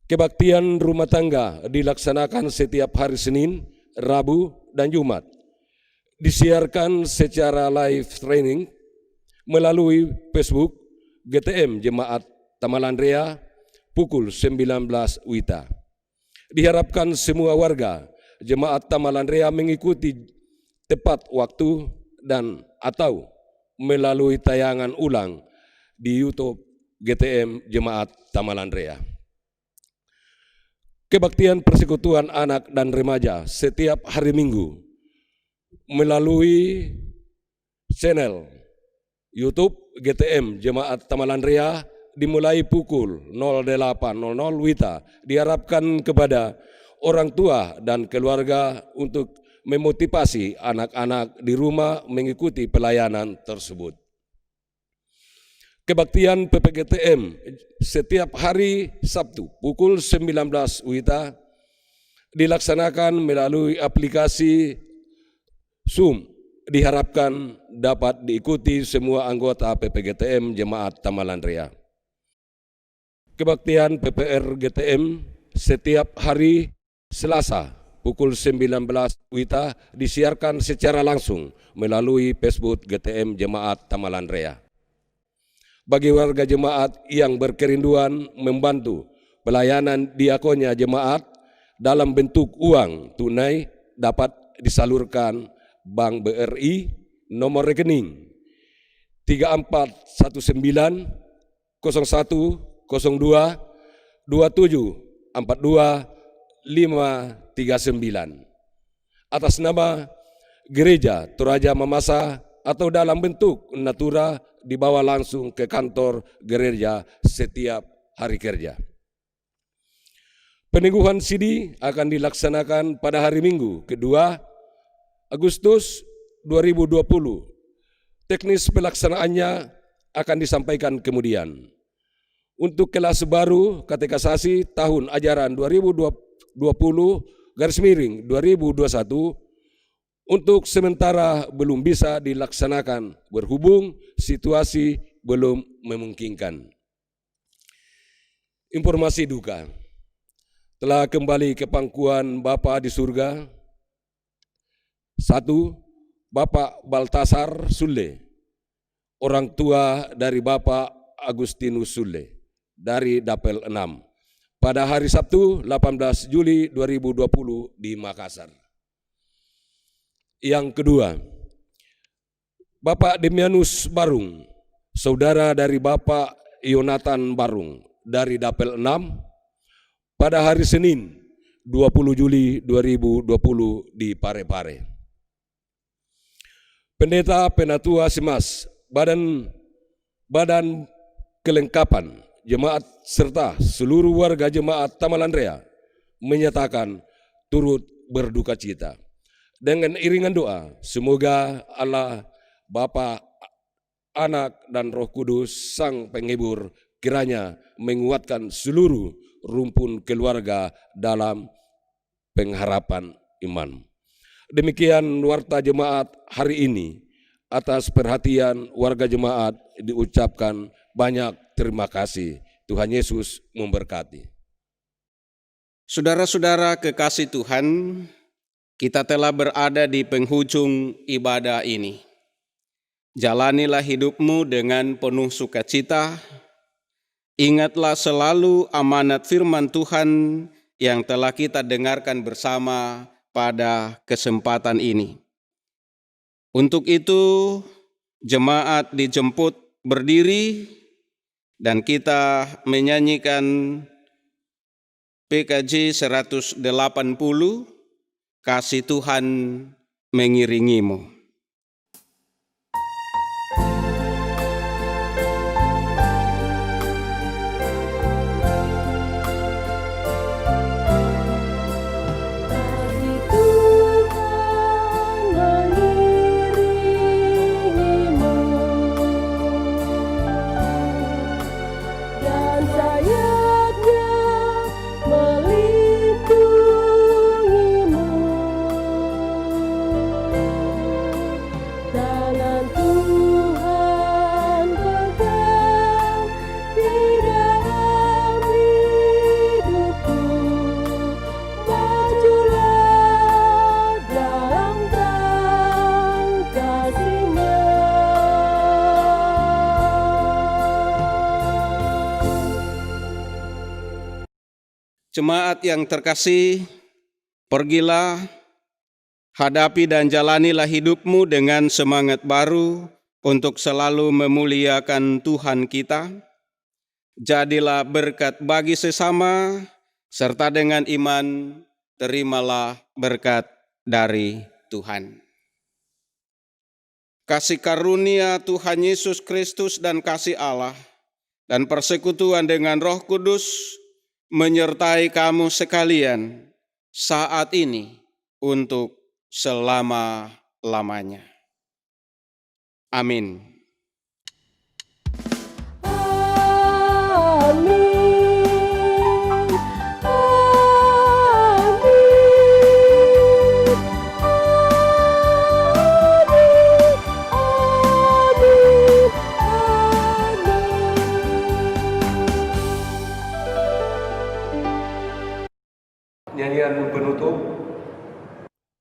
Kebaktian rumah tangga dilaksanakan setiap hari Senin, Rabu, dan Jumat. Disiarkan secara live streaming melalui Facebook GTM Jemaat Tamalandrea pukul 19 WITA. Diharapkan semua warga Jemaat Tamalandrea mengikuti tepat waktu dan atau melalui tayangan ulang di YouTube GTM Jemaat Tamalandrea. Kebaktian persekutuan anak dan remaja setiap hari Minggu melalui channel YouTube GTM Jemaat Tamalandrea dimulai pukul 08.00 WITA. Diharapkan kepada orang tua dan keluarga untuk memotivasi anak-anak di rumah mengikuti pelayanan tersebut. Kebaktian PPGTM setiap hari Sabtu pukul 19 WITA dilaksanakan melalui aplikasi Zoom. Diharapkan dapat diikuti semua anggota PPGTM Jemaat Tamalandrea. Kebaktian PPR GTM setiap hari Selasa pukul 19 WITA disiarkan secara langsung melalui Facebook GTM Jemaat Tamalandrea. Bagi warga jemaat yang berkerinduan membantu pelayanan diakonnya jemaat dalam bentuk uang tunai dapat disalurkan Bank BRI, nomor rekening 3419 01 02 27 42 539. Atas nama Gereja Toraja Mamasa atau dalam bentuk natura dibawa langsung ke kantor gereja setiap hari kerja. Peneguhan sidi akan dilaksanakan pada hari Minggu kedua Agustus 2020. Teknis pelaksanaannya akan disampaikan kemudian. Untuk kelas baru katekisasi tahun ajaran 2020/2021 untuk sementara belum bisa dilaksanakan berhubung situasi belum memungkinkan. Informasi duka. Telah kembali ke pangkuan Bapa di surga. 1. Bapak Baltasar Sule, orang tua dari Bapak Agustinus Sule dari Dapel 6 pada hari Sabtu 18 Juli 2020 di Makassar. Yang kedua, Bapak Demianus Barung, saudara dari Bapak Yonatan Barung dari Dapel 6 pada hari Senin 20 Juli 2020 di Parepare. Pendeta Penatua Simas, Badan Kelengkapan Jemaat serta seluruh warga Jemaat Tamalandrea menyatakan turut berduka cita. Dengan iringan doa, semoga Allah, Bapa, Anak, dan Roh Kudus, Sang Penghibur, kiranya menguatkan seluruh rumpun keluarga dalam pengharapan iman. Demikian warta jemaat hari ini. Atas perhatian warga jemaat diucapkan banyak terima kasih. Tuhan Yesus memberkati. Saudara-saudara kekasih Tuhan, kita telah berada di penghujung ibadah ini. Jalanilah hidupmu dengan penuh sukacita. Ingatlah selalu amanat firman Tuhan yang telah kita dengarkan bersama pada kesempatan ini. Untuk itu, jemaat dijemput berdiri dan kita menyanyikan PKJ 180, Kasih Tuhan mengiringimu. Jemaat yang terkasih, pergilah, hadapi dan jalanilah hidupmu dengan semangat baru untuk selalu memuliakan Tuhan kita. Jadilah berkat bagi sesama, serta dengan iman terimalah berkat dari Tuhan. Kasih karunia Tuhan Yesus Kristus dan kasih Allah dan persekutuan dengan Roh Kudus menyertai kamu sekalian saat ini untuk selama-lamanya. Amin. Nyanyian penutup.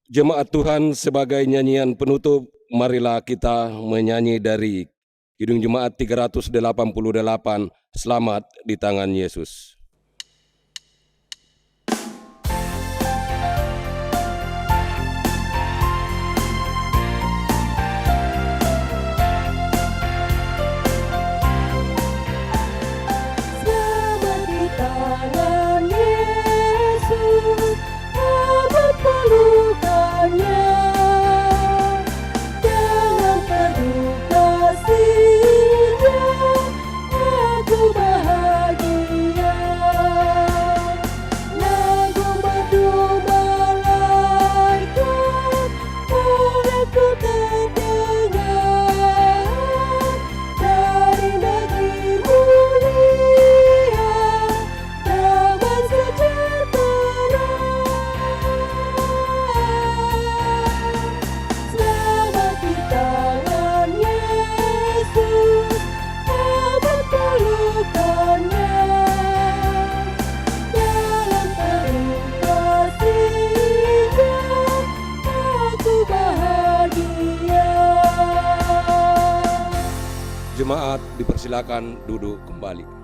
Jemaat Tuhan, sebagai nyanyian penutup, marilah kita menyanyi dari Kidung Jemaat 388, Selamat di Tangan Yesus. jemaat dipersilakan duduk kembali.